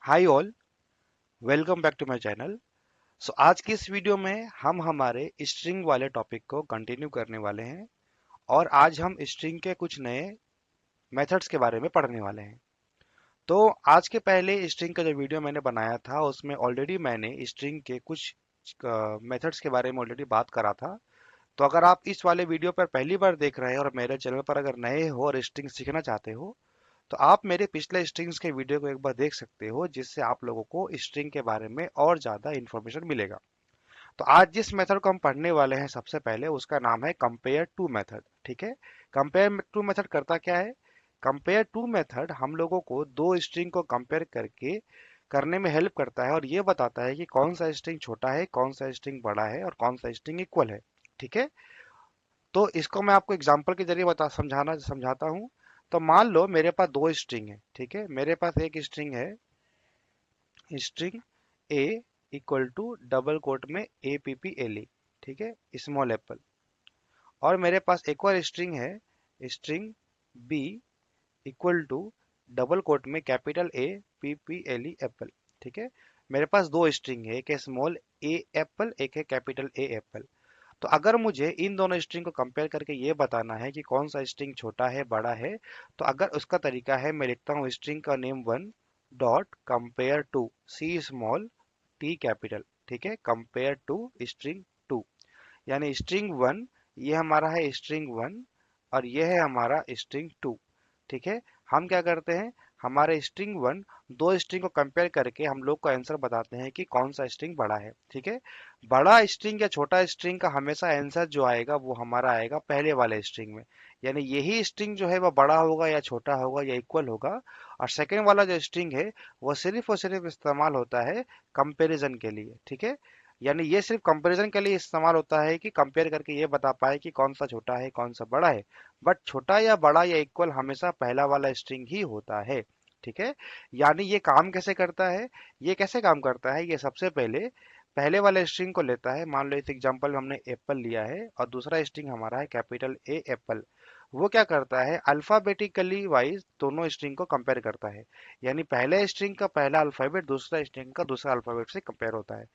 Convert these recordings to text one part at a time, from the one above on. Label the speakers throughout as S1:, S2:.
S1: Hi all, welcome back to my channel. So आज की इस वीडियो में हम हमारे स्ट्रिंग वाले टॉपिक को कंटिन्यू करने वाले हैं और आज हम स्ट्रिंग के कुछ नए मेथड्स के बारे में पढ़ने वाले हैं। तो आज के पहले स्ट्रिंग का जो वीडियो मैंने बनाया था उसमें ऑलरेडी मैंने स्ट्रिंग के कुछ मेथड्स के बारे में ऑलरेडी बात करा था। तो अगर आप इस वाले वीडियो पर पहली बार देख रहे हैं और मेरे चैनल पर अगर नए हो और स्ट्रिंग सीखना चाहते हो तो आप मेरे पिछले स्ट्रिंग्स के वीडियो को एक बार देख सकते हो, जिससे आप लोगों को स्ट्रिंग के बारे में और ज़्यादा इन्फॉर्मेशन मिलेगा। तो आज जिस मेथड को हम पढ़ने वाले हैं सबसे पहले उसका नाम है कंपेयर टू मेथड। ठीक है, कंपेयर टू मेथड करता क्या है? कंपेयर टू मेथड हम लोगों को दो स्ट्रिंग को कंपेयर करके करने में हेल्प करता है और ये बताता है कि कौन सा स्ट्रिंग छोटा है, कौन सा स्ट्रिंग बड़ा है और कौन सा स्ट्रिंग इक्वल है। ठीक है, तो इसको मैं आपको एग्जांपल के जरिए बता समझाता हूँ। तो मान लो मेरे पास दो स्ट्रिंग है। ठीक है, मेरे पास एक स्ट्रिंग है string A equal to double quote में A P P L E, ठीक है, स्मॉल एप्पल। और मेरे पास एक और स्ट्रिंग है string B equal to double quote में capital A P P L E apple. ठीक है, मेरे पास दो स्ट्रिंग है, एक है स्मॉल ए एप्पल, एक है कैपिटल ए एप्पल। तो अगर मुझे इन दोनों स्ट्रिंग को कंपेयर करके ये बताना है कि कौन सा स्ट्रिंग छोटा है बड़ा है, तो अगर उसका तरीका है, मैं लिखता हूँ स्ट्रिंग का name one dot compare to C small T capital. ठीक है, कंपेयर टू स्ट्रिंग टू, यानी स्ट्रिंग वन, ये हमारा है स्ट्रिंग वन और ये है हमारा स्ट्रिंग टू। ठीक है, हम क्या करते हैं, हमारे स्ट्रिंग वन दो स्ट्रिंग को कंपेयर करके हम लोग को आंसर बताते हैं कि कौन सा स्ट्रिंग बड़ा है। ठीक है, बड़ा स्ट्रिंग या छोटा स्ट्रिंग का हमेशा आंसर जो आएगा वो हमारा आएगा पहले वाले स्ट्रिंग में, यानी यही स्ट्रिंग जो है वो बड़ा होगा या छोटा होगा या इक्वल होगा। और सेकेंड वाला जो स्ट्रिंग है वो सिर्फ और सिर्फ इस्तेमाल होता है कंपैरिजन के लिए। ठीक है, यानी ये सिर्फ कंपैरिजन के लिए इस्तेमाल होता है कि कंपेयर करके ये बता पाए कि कौन सा छोटा है कौन सा बड़ा है। बट छोटा या बड़ा या इक्वल हमेशा पहला वाला स्ट्रिंग ही होता है। ठीक है, यानी ये काम कैसे करता है, ये कैसे काम करता है, ये सबसे पहले पहले वाले स्ट्रिंग को लेता है। मान लो इस एग्जांपल में हमने एप्पल लिया है और दूसरा स्ट्रिंग हमारा है कैपिटल ए एप्पल। वो क्या करता है, अल्फाबेटिकली वाइज दोनों स्ट्रिंग को कंपेयर करता है, यानी पहले स्ट्रिंग का पहला अल्फाबेट दूसरा स्ट्रिंग का दूसरा अल्फाबेट से कंपेयर होता है।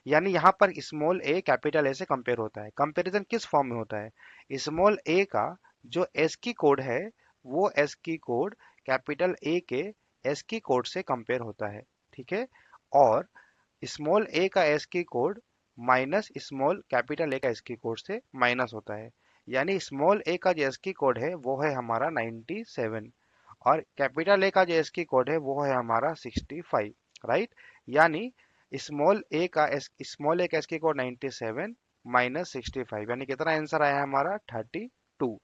S1: यानी यहाँ पर स्मॉल ए कैपिटल ए से कंपेयर होता है। कंपैरिजन किस फॉर्म में होता है, स्मॉल ए का जो एस की कोड है वो एस की कोड कैपिटल ए के एस की कोड से कंपेयर होता है। ठीक है, और स्मॉल ए का एस की code minus small capital A का एस की कोड से माइनस होता है। यानी स्मॉल ए का जो एस की कोड है वो है हमारा 97 और कैपिटल ए का जो एस की कोड है वो है हमारा 65। राइट, यानी स्मॉल ए का एस की कोड 97 माइनस 65, यानी कितना आंसर आया हमारा 32।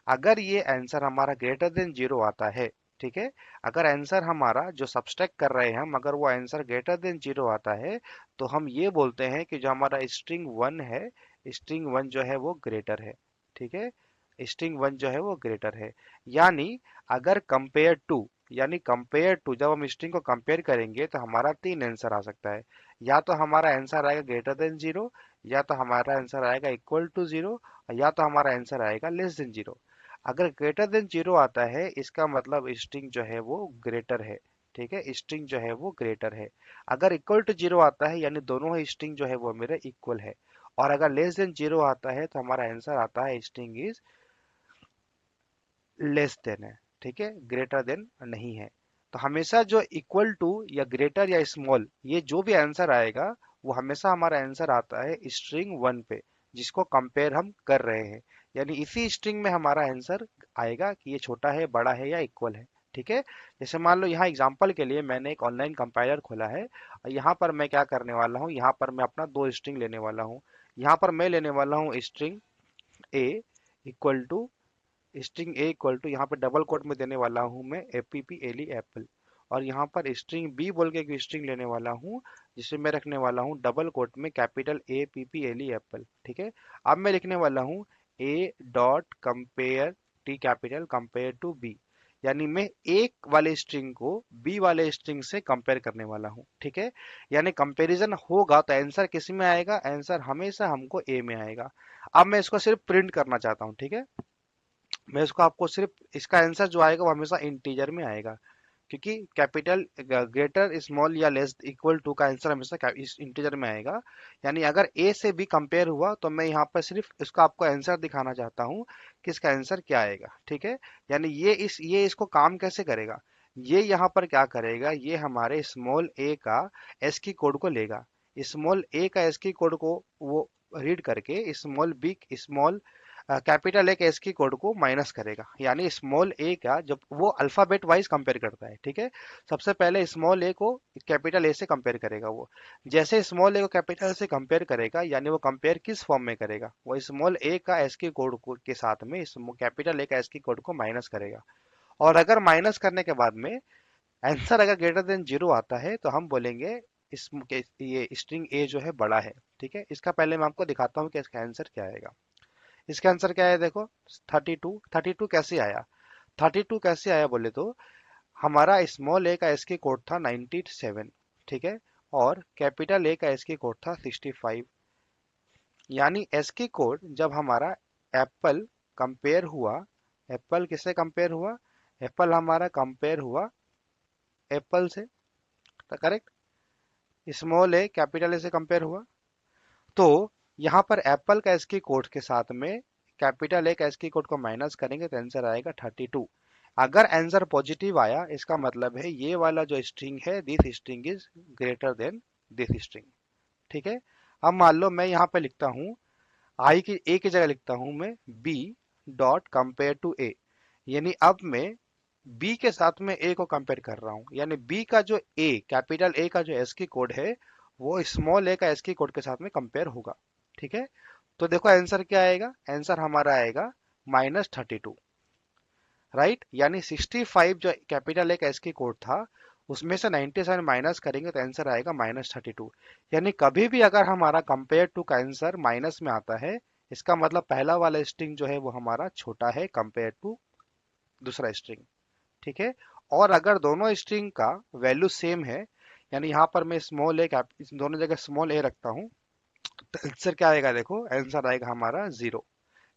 S1: अगर ये आंसर हमारा ग्रेटर देन जीरो आता है, ठीक है, अगर आंसर हमारा जो सब्सट्रैक्ट कर रहे हैं हम, अगर वो आंसर ग्रेटर देन जीरो आता है तो हम ये बोलते हैं कि जो हमारा स्ट्रिंग वन है, स्ट्रिंग वन जो है वो ग्रेटर है। ठीक है, स्ट्रिंग वन जो है वो ग्रेटर है। यानी अगर कंपेयर टू, यानी कंपेयर टू जब हम स्ट्रिंग को कंपेयर करेंगे तो हमारा तीन आंसर आ सकता है। या तो हमारा आंसर आएगा ग्रेटर देन जीरो, या तो हमारा आंसर आएगा इक्वल टू जीरो, या तो हमारा आंसर आएगा लेस देन जीरो। अगर ग्रेटर देन जीरो आता है इसका मतलब स्ट्रिंग जो है वो ग्रेटर है। ठीक है, स्ट्रिंग जो है वो ग्रेटर है। अगर इक्वल टू जीरो आता है यानी दोनों ही स्ट्रिंग जो है वो मेरे इक्वल है। और अगर लेस देन जीरो आता है तो हमारा आंसर आता है स्ट्रिंग इज लेस देन है। ठीक है, ग्रेटर देन नहीं है। तो हमेशा जो इक्वल टू या ग्रेटर या स्मॉल ये जो भी आंसर आएगा वो हमेशा हमारा आंसर आता है स्ट्रिंग वन पे, जिसको कंपेयर हम कर रहे हैं। यानी इसी स्ट्रिंग में हमारा आंसर आएगा कि ये छोटा है बड़ा है या इक्वल है। ठीक है, जैसे मान लो यहाँ एग्जांपल के लिए मैंने एक ऑनलाइन कंपाइलर खोला है और यहाँ पर मैं क्या करने वाला हूँ, यहाँ पर मैं अपना दो स्ट्रिंग लेने वाला हूँ। यहाँ पर मैं लेने वाला हूँ string A equal to, string A equal to यहाँ पे डबल कोट में देने वाला हूँ मैं एपीपी एली एप्पल। और यहाँ पर स्ट्रिंग बी बोल के एक स्ट्रिंग लेने वाला हूँ जिसे मैं रखने वाला हूँ डबल कोट में capital A P P L E apple. ठीक है, अब मैं लिखने वाला हूँ A dot compare T capital compare to B, यानी मैं एक वाले स्ट्रिंग को बी वाले स्ट्रिंग से कंपेयर करने वाला हूँ। ठीक है, यानी कंपैरिजन होगा तो आंसर किस में आएगा, आंसर हमेशा हमको ए में आएगा। अब मैं इसको सिर्फ प्रिंट करना चाहता हूँ। ठीक है, मैं इसको आपको सिर्फ इसका आंसर जो आएगा वो हमेशा इंटीजर में आएगा, क्योंकि कैपिटल ग्रेटर स्मॉल या लेस इक्वल टू का आंसर हमेशा इस इंटीजर में आएगा। यानी अगर ए से बी कंपेयर हुआ तो मैं यहाँ पर सिर्फ इसका आपको आंसर दिखाना चाहता हूँ कि इसका आंसर क्या आएगा, ठीक है। यानी ये इसको काम कैसे करेगा, ये यहाँ पर क्या करेगा, ये हमारे स्मॉल ए का एस की कोड को लेगा, स्मॉल ए का एस की कोड को वो रीड करके स्मॉल कैपिटल ए के एस की कोड को माइनस करेगा। यानी स्मॉल ए का जब वो अल्फाबेट वाइज कंपेयर करता है, ठीक है, सबसे पहले स्मॉल ए को कैपिटल ए से कंपेयर करेगा। वो जैसे स्मॉल ए को कैपिटल से कंपेयर करेगा, यानी वो कंपेयर किस फॉर्म में करेगा, वो स्मॉल ए का एस की कोड के साथ में कैपिटल ए का एस की कोड को माइनस करेगा। और अगर माइनस करने के बाद में आंसर अगर ग्रेटर देन जीरो आता है तो हम बोलेंगे इस ये स्ट्रिंग ए जो है बड़ा है, ठीक है। इसका पहले मैं आपको दिखाता हूँ कि इसका आंसर क्या आएगा। इसका आंसर क्या है, देखो 32। 32 कैसे आया, 32 कैसे आया बोले तो हमारा स्मॉल ए का एस की कोड था 97, ठीक है, और कैपिटल ए का एस की कोड था 65। यानी एस की कोड जब हमारा एप्पल कंपेयर हुआ, एप्पल किससे कंपेयर हुआ, एप्पल हमारा कंपेयर हुआ एप्पल से, correct, small A capital A से कंपेयर हुआ। तो यहाँ पर एप्पल का एस की कोड के साथ में कैपिटल ए का एस की कोड को माइनस करेंगे तो आंसर आएगा 32। अगर आंसर पॉजिटिव आया इसका मतलब है ये वाला जो स्ट्रिंग है this string is greater than this string, ठीक है। अब मान लो मैं यहाँ पे लिखता हूँ आई की ए की जगह लिखता हूँ मैं बी डॉट कंपेयर टू ए, यानी अब मैं बी के साथ में ए को कंपेयर कर रहा हूँ। यानी बी का जो ए कैपिटल ए का जो एस की कोड है वो स्मॉल ए का एस की कोड के साथ में कंपेयर होगा, ठीक है। तो देखो आंसर क्या आएगा, आंसर हमारा आएगा -32, राइट। यानी 65 जो कैपिटल ए का एस की कोड था उसमें से 97 माइनस करेंगे तो आंसर आएगा -32। यानी कभी भी अगर हमारा कंपेयर टू का आंसर माइनस में आता है इसका मतलब पहला वाला स्ट्रिंग जो है वो हमारा छोटा है कंपेयर टू दूसरा स्ट्रिंग, ठीक है। और अगर दोनों स्ट्रिंग का वैल्यू सेम है, यानी यहाँ पर मैं स्मॉल ए दोनों जगह स्मॉल ए रखता हूँ, तो आंसर क्या आएगा, देखो आंसर आएगा हमारा 0।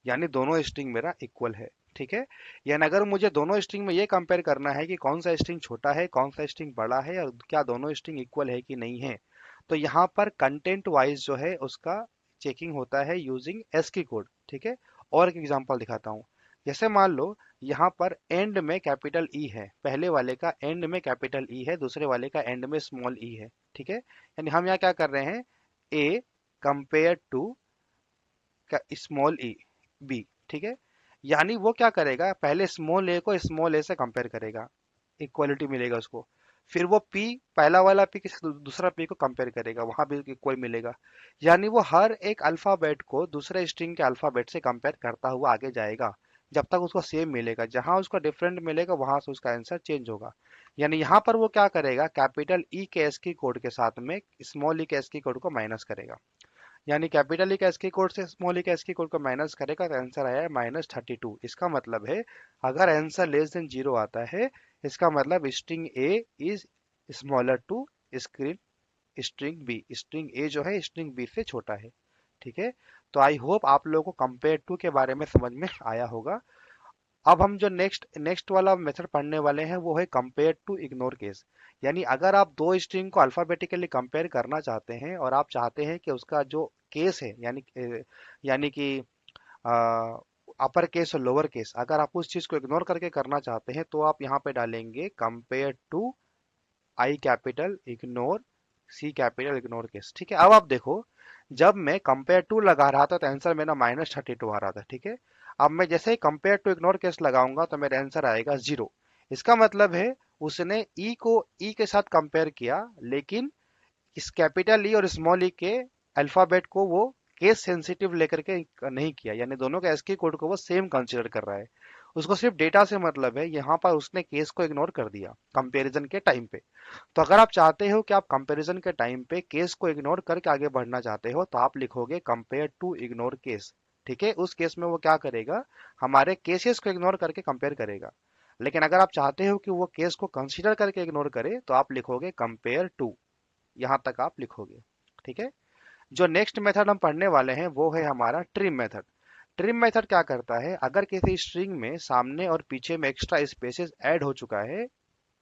S1: यानी दोनों स्ट्रिंग मेरा इक्वल है, ठीक है। यानी अगर मुझे दोनों स्ट्रिंग में ये कंपेयर करना है कि कौन सा स्ट्रिंग छोटा है कौन सा स्ट्रिंग बड़ा है और क्या दोनों स्ट्रिंग इक्वल है कि नहीं है, तो यहाँ पर कंटेंट वाइज जो है उसका चेकिंग होता है यूजिंग एस की कोड, ठीक है। और एक एग्जांपल दिखाता हूँ। जैसे मान लो यहाँ पर एंड में कैपिटल ई है, पहले वाले का एंड में कैपिटल ई है, दूसरे वाले का एंड में स्मॉल ई है, ठीक है। यानी हम यहाँ क्या कर रहे हैं, A compare to small E B, ठीक है। यानी वो क्या करेगा, पहले स्मॉल ए को स्मॉल ए से कंपेयर करेगा, इक्वलिटी मिलेगा उसको। फिर वो पी पहला वाला पी के साथ दूसरा पी को कंपेयर करेगा, वहां भी इक्वल मिलेगा। यानी वो हर एक अल्फाबेट को दूसरे स्ट्रिंग के अल्फाबेट से कंपेयर करता हुआ आगे जाएगा जब तक उसको सेम मिलेगा। जहां उसका डिफरेंट मिलेगा वहां से उसका आंसर चेंज होगा। यानी यहाँ पर वो क्या करेगा, कैपिटल ई के एस की कोड के साथ में स्मॉल ई के एस की कोड को माइनस करेगा। यानी कैपिटल ई का एस की कोड से स्मॉल ई का एस की कोड को माइनस करेगा तो आंसर आया है -32। इसका मतलब है अगर आंसर लेस देन जीरो आता है इसका मतलब string A is smaller to string B, string A जो है स्ट्रिंग बी से छोटा है, ठीक है। तो आई होप आप लोगों को कंपेयर टू के बारे में समझ में आया होगा। अब हम जो नेक्स्ट नेक्स्ट वाला मेथड पढ़ने वाले हैं वो है कंपेयर टू इग्नोर केस। यानी अगर आप दो स्ट्रिंग को अल्फाबेटिकली कंपेयर करना चाहते हैं और आप चाहते हैं कि उसका जो केस है यानी कि अपर केस और लोअर केस, अगर आप उस चीज को इग्नोर करके करना चाहते हैं तो आप यहाँ पे डालेंगे compare to I capital ignore C capital ignore case, ठीक है। अब आप देखो जब मैं कंपेयर टू लगा रहा था तो आंसर मेरा -32 आ रहा था, ठीक है। अब मैं जैसे ही कंपेयर टू इग्नोर केस लगाऊंगा तो मेरा आंसर आएगा 0। इसका मतलब है उसने ई को ई के साथ कंपेयर किया लेकिन इस कैपिटल ई और स्मॉल ई के अल्फाबेट को वो केस सेंसिटिव लेकर के नहीं किया, यानी दोनों के एसकी कोड को वो सेम कंसीडर कर रहा है। उसको सिर्फ डेटा से मतलब है, यहाँ पर उसने केस को इग्नोर कर दिया कंपैरिजन के टाइम पे। तो अगर आप चाहते हो कि आप कंपैरिजन के टाइम पे केस को इग्नोर करके आगे बढ़ना चाहते हो तो आप लिखोगे कंपेयर टू इग्नोर केस, ठीक है। उस केस में वो क्या करेगा, हमारे केसेस को इग्नोर करके कंपेयर करेगा। लेकिन अगर आप चाहते हो कि वो केस को कंसीडर करके इग्नोर करे तो आप लिखोगे कंपेयर टू, यहां तक आप लिखोगे, ठीक है। जो नेक्स्ट मेथड हम पढ़ने वाले हैं वो है हमारा ट्रिम मेथड। ट्रिम मेथड क्या करता है, अगर किसी स्ट्रिंग में सामने और पीछे में एक्स्ट्रा स्पेसेस ऐड हो चुका है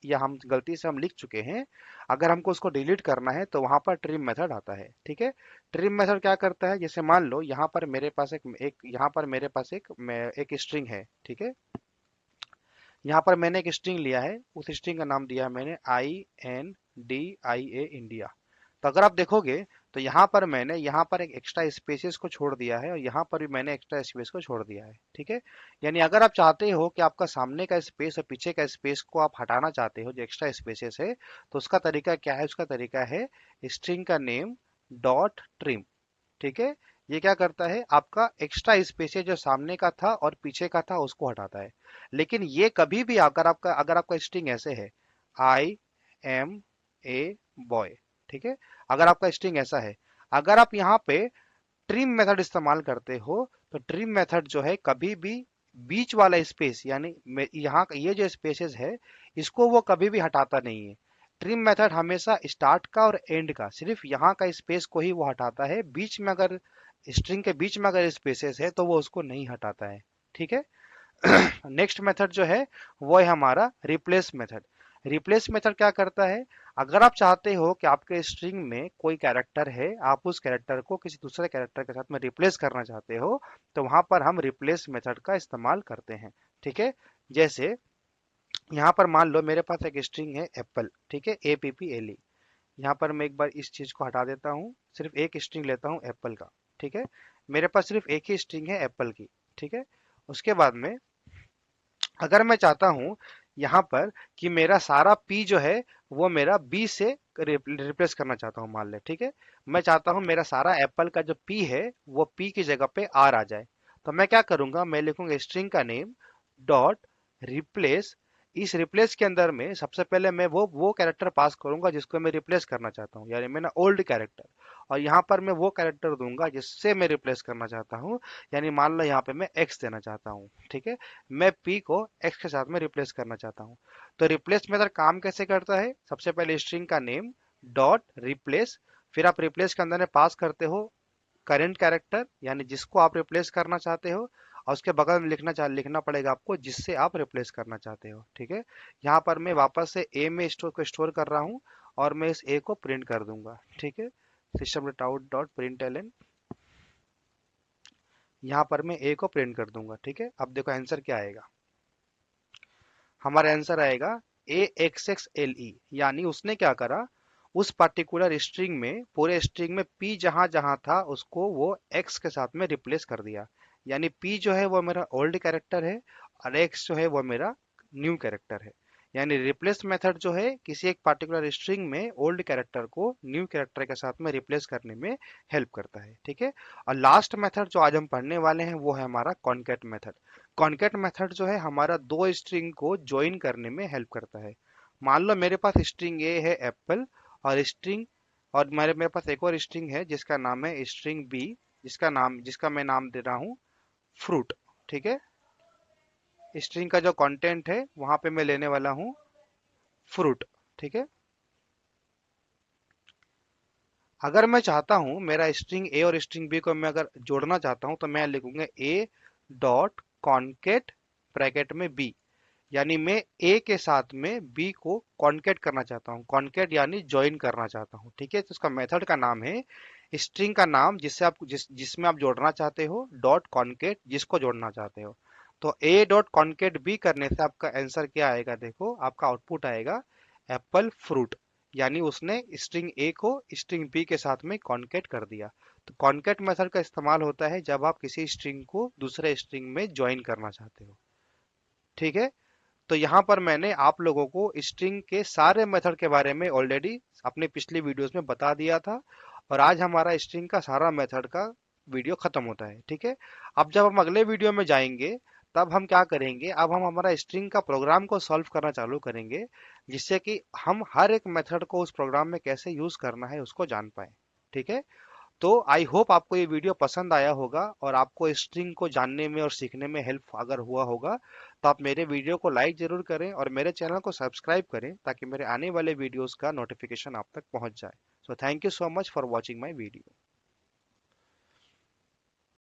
S1: या हम गलती से हम लिख चुके हैं, अगर हमको उसको डिलीट करना है तो वहां पर ट्रिम मेथड आता है। ठीक है, ट्रिम मेथड क्या करता है, जैसे मान लो यहाँ पर मेरे पास यहाँ पर मेरे पास एक स्ट्रिंग है। ठीक है, यहाँ पर मैंने एक स्ट्रिंग लिया है, उस स्ट्रिंग का नाम दिया है मैंने INDIA इंडिया। तो अगर आप देखोगे तो यहाँ पर एक एक्स्ट्रा स्पेसेस को छोड़ दिया है और यहाँ पर भी मैंने एक्स्ट्रा स्पेस को छोड़ दिया है। ठीक है, यानी अगर आप चाहते हो कि आपका सामने का स्पेस और पीछे का स्पेस को आप हटाना चाहते हो, जो एक्स्ट्रा स्पेसेस है, तो उसका तरीका क्या है, उसका तरीका है स्ट्रिंग का नेम डॉट ट्रिम। ठीक है, ये क्या करता है, आपका एक्स्ट्रा स्पेस जो सामने का था और पीछे का था उसको हटाता है। लेकिन ये कभी भी अगर आपका स्ट्रिंग ऐसे है, I am a boy। ठीक है, अगर आपका स्ट्रिंग ऐसा है, अगर आप यहाँ पे ट्रिम मेथड इस्तेमाल करते हो तो ट्रिम मेथड जो है कभी भी बीच वाला स्पेस, यानी यहाँ ये जो स्पेसेस है, इसको वो कभी भी हटाता नहीं है। ट्रिम मेथड हमेशा स्टार्ट का और एंड का, सिर्फ यहाँ का स्पेस को ही वो हटाता है। बीच में अगर स्ट्रिंग के बीच में अगर स्पेसेस है तो वो उसको नहीं हटाता है। ठीक है, नेक्स्ट मेथड जो है वो है हमारा रिप्लेस मेथड। रिप्लेस मेथड क्या करता है, अगर आप चाहते हो कि आपके स्ट्रिंग में कोई कैरेक्टर है, आप उस कैरेक्टर को किसी दूसरे कैरेक्टर के साथ में रिप्लेस करना चाहते हो, तो वहां पर हम रिप्लेस मेथड का इस्तेमाल करते हैं। ठीक है, जैसे यहाँ पर मान लो मेरे पास एक स्ट्रिंग है एप्पल। ठीक है, APPLE। यहाँ पर मैं एक बार इस चीज को हटा देता हूँ, सिर्फ एक स्ट्रिंग लेता हूँ एप्पल का। ठीक है, मेरे पास सिर्फ एक ही स्ट्रिंग है एप्पल की। ठीक है, उसके बाद में अगर मैं चाहता हूं यहाँ पर कि मेरा सारा पी जो है वो मेरा बी से रिप्लेस करना चाहता हूँ, मान ले। ठीक है, मैं चाहता हूँ मेरा सारा एप्पल का जो पी है वो पी की जगह पे आर आ जाए। तो मैं क्या करूंगा, मैं लिखूंगा स्ट्रिंग का नेम डॉट रिप्लेस। इस रिप्लेस के अंदर में सबसे पहले मैं वो कैरेक्टर पास करूंगा जिसको मैं रिप्लेस करना चाहता हूँ, यानी मेरा ओल्ड कैरेक्टर। और यहाँ पर मैं वो कैरेक्टर दूंगा जिससे मैं रिप्लेस करना चाहता हूँ, यानी मान लो यहाँ पे मैं एक्स देना चाहता हूँ। ठीक है, मैं p को x के साथ में रिप्लेस करना चाहता हूँ। तो रिप्लेस मेथड काम कैसे करता है, सबसे पहले स्ट्रिंग का नेम डॉट रिप्लेस, फिर आप रिप्लेस के अंदर में पास करते हो करेंट कैरेक्टर, यानी जिसको आप रिप्लेस करना चाहते हो, और उसके बगल में लिखना पड़ेगा आपको जिससे आप रिप्लेस करना चाहते हो। ठीक है, यहाँ पर मैं वापस से ए में स्टोर कर रहा हूँ और मैं इस ए को प्रिंट कर दूंगा। ठीक है, system out dot print L N, यहाँ पर मैं ए को प्रिंट कर दूंगा। ठीक है, अब देखो आंसर क्या आएगा, हमारा आंसर आएगा AXXLE। यानी उसने क्या करा, उस पर्टिकुलर स्ट्रिंग में, पूरे स्ट्रिंग में p जहां जहां था उसको वो x के साथ में रिप्लेस कर दिया। यानी p जो है वो मेरा ओल्ड कैरेक्टर है और x जो है वो मेरा न्यू कैरेक्टर है। यानी रिप्लेस मेथड जो है किसी एक पर्टिकुलर स्ट्रिंग में ओल्ड कैरेक्टर को न्यू कैरेक्टर के साथ में रिप्लेस करने में हेल्प करता है। ठीक है, और लास्ट मेथड जो आज हम पढ़ने वाले हैं वो है हमारा कॉनकैट मेथड। कॉनकैट मेथड जो है हमारा दो स्ट्रिंग को ज्वाइन करने में हेल्प करता है। मान लो मेरे पास स्ट्रिंग ए है एप्पल, और मेरे पास एक और स्ट्रिंग है जिसका नाम है स्ट्रिंग बी, जिसका मैं नाम दे रहा हूँ फ्रूट। ठीक है, स्ट्रिंग का जो कंटेंट है वहां पे मैं लेने वाला हूँ फ्रूट। ठीक है, अगर मैं चाहता हूं मेरा स्ट्रिंग ए और स्ट्रिंग बी को मैं अगर जोड़ना चाहता हूं तो मैं लिखूंगा ए डॉट कॉन्केट ब्रैकेट में बी। यानी मैं ए के साथ में बी को कॉन्केट करना चाहता हूँ, कॉन्केट यानी ज्वाइन करना चाहता हूँ। ठीक है, तो उसका मेथड का नाम है स्ट्रिंग का नाम जिसमें आप जोड़ना चाहते हो डॉट कॉन्केट जिसको जोड़ना चाहते हो। तो ए डॉट कॉन्केट बी करने से आपका आंसर क्या आएगा, देखो आपका आउटपुट आएगा एप्पल फ्रूट। यानी उसने स्ट्रिंग ए को स्ट्रिंग बी के साथ में कॉन्केट कर दिया। तो कॉन्केट मेथड का इस्तेमाल होता है जब आप किसी स्ट्रिंग को दूसरे स्ट्रिंग में ज्वाइन करना चाहते हो। ठीक है, तो यहाँ पर मैंने आप लोगों को स्ट्रिंग के सारे मेथड के बारे में ऑलरेडी अपने पिछले वीडियोस में बता दिया था, और आज हमारा स्ट्रिंग का सारा मेथड का वीडियो खत्म होता है। ठीक है, अब जब हम अगले वीडियो में जाएंगे तब हम क्या करेंगे, अब हम हमारा स्ट्रिंग का प्रोग्राम को सॉल्व करना चालू करेंगे, जिससे कि हम हर एक मेथड को उस प्रोग्राम में कैसे यूज करना है उसको जान पाए। ठीक है, तो आई होप आपको ये वीडियो पसंद आया होगा और आपको स्ट्रिंग को जानने में और सीखने में हेल्प अगर हुआ होगा तो आप मेरे वीडियो को लाइक जरूर करें और मेरे चैनल को सब्सक्राइब करें ताकि मेरे आने वाले वीडियोस का नोटिफिकेशन आप तक पहुंच जाए। So thank you so much for watching my video.